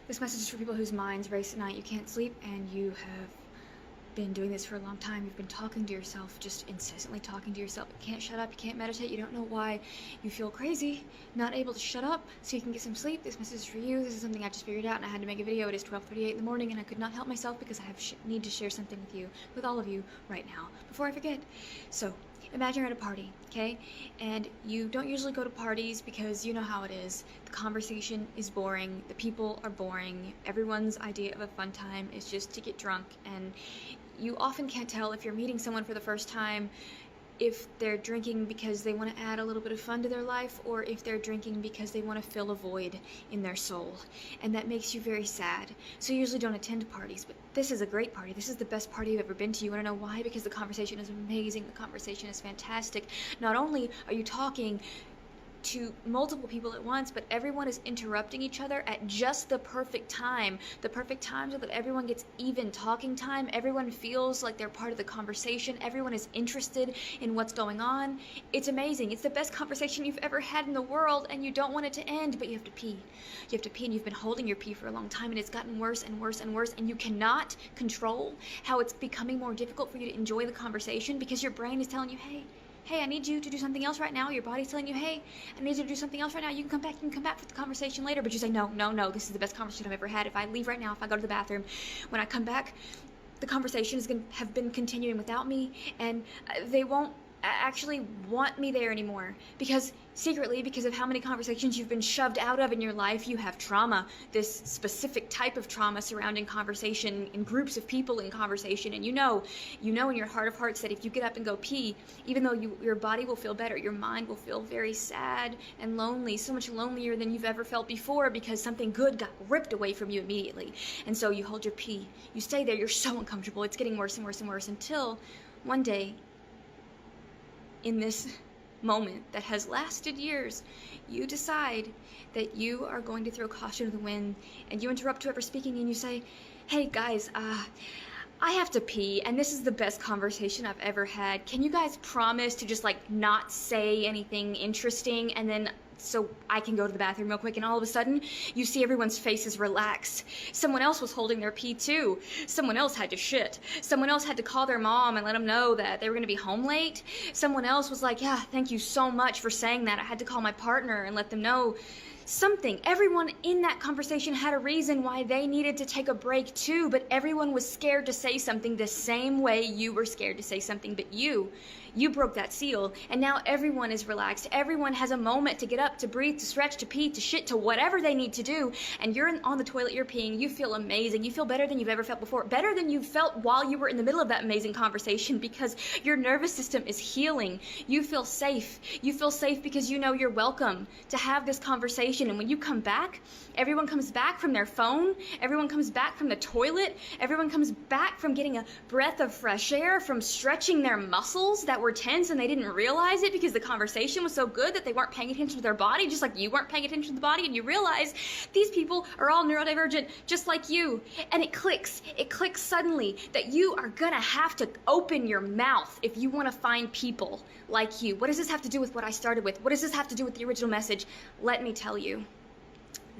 This message is for people whose minds race at night. You can't sleep, and you have been doing this for a long time. You've been talking to yourself, just incessantly talking to yourself. You can't shut up, you can't meditate, you don't know why. You feel crazy, not able to shut up so you can get some sleep. This message is for you. This is something I just figured out, and I had to make a video. It is 12:38 in the morning, and I could not help myself because I need to share something with you, with all of you right now, before I forget. So, imagine you're at a party, okay? And you don't usually go to parties because you know how it is. The conversation is boring, the people are boring, everyone's idea of a fun time is just to get drunk, and you often can't tell if you're meeting someone for the first time if they're drinking because they want to add a little bit of fun to their life, or if they're drinking because they want to fill a void in their soul. And that makes you very sad. So you usually don't attend parties, but this is a great party. This is the best party you've ever been to. You want to know why? Because the conversation is amazing. The conversation is fantastic. Not only are you talking to multiple people at once, but everyone is interrupting each other at just the perfect time so that everyone gets even talking time. Everyone feels like they're part of the conversation. Everyone is interested in what's going on. It's amazing. It's the best conversation you've ever had in the world, and you don't want it to end, but you have to pee. You have to pee, and you've been holding your pee for a long time, and it's gotten worse and worse and worse, and you cannot control how it's becoming more difficult for you to enjoy the conversation because your brain is telling you, hey, I need you to do something else right now. Your body's telling you, hey, I need you to do something else right now. You can come back for the conversation later. But you say, no, this is the best conversation I've ever had. If I leave right now, if I go to the bathroom, when I come back, the conversation is going to have been continuing without me, and they won't actually want me there anymore, because secretly, because of how many conversations you've been shoved out of in your life, you have trauma, this specific type of trauma surrounding conversation in groups of people in conversation. And you know in your heart of hearts that if you get up and go pee, even though your body will feel better, your mind will feel very sad and lonely, so much lonelier than you've ever felt before, because something good got ripped away from you immediately. And so you hold your pee, you stay there, you're so uncomfortable, it's getting worse and worse and worse, until one day, in this moment that has lasted years, you decide that you are going to throw caution to the wind, and you interrupt whoever's speaking and you say, hey guys, I have to pee, and this is the best conversation I've ever had. Can you guys promise to just not say anything interesting, and then so I can go to the bathroom real quick? And all of a sudden, you see everyone's faces relax. Someone else was holding their pee too. Someone else had to shit. Someone else had to call their mom and let them know that they were gonna be home late. Someone else was like, yeah, thank you so much for saying that. I had to call my partner and let them know something. Everyone in that conversation had a reason why they needed to take a break too, but everyone was scared to say something the same way you were scared to say something. But you broke that seal, and now everyone is relaxed. Everyone has a moment to get up, to breathe, to stretch, to pee, to shit, to whatever they need to do, and you're on the toilet, you're peeing, you feel amazing. You feel better than you've ever felt before, better than you felt while you were in the middle of that amazing conversation, because your nervous system is healing. You feel safe. You feel safe because you know you're welcome to have this conversation. And when you come back, everyone comes back from their phone, everyone comes back from the toilet, everyone comes back from getting a breath of fresh air, from stretching their muscles that were tense and they didn't realize it because the conversation was so good that they weren't paying attention to their body, just like you weren't paying attention to the body, and you realize these people are all neurodivergent just like you. And it clicks suddenly that you are gonna have to open your mouth if you want to find people like you. What does this have to do with what I started with? What does this have to do with the original message? Let me tell you.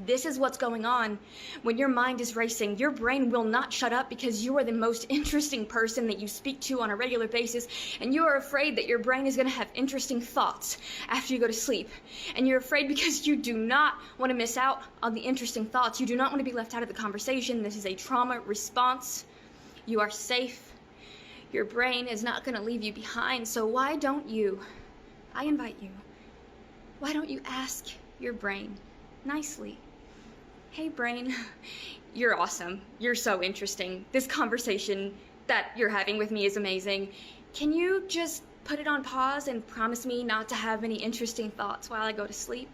This is what's going on when your mind is racing. Your brain will not shut up because you are the most interesting person that you speak to on a regular basis, and you are afraid that your brain is going to have interesting thoughts after you go to sleep. And you're afraid because you do not want to miss out on the interesting thoughts. You do not want to be left out of the conversation. This is a trauma response. You are safe. Your brain is not going to leave you behind. So why don't you, I invite you, why don't you ask your brain nicely, hey brain, you're awesome, you're so interesting, this conversation that you're having with me is amazing, can you just put it on pause and promise me not to have any interesting thoughts while I go to sleep?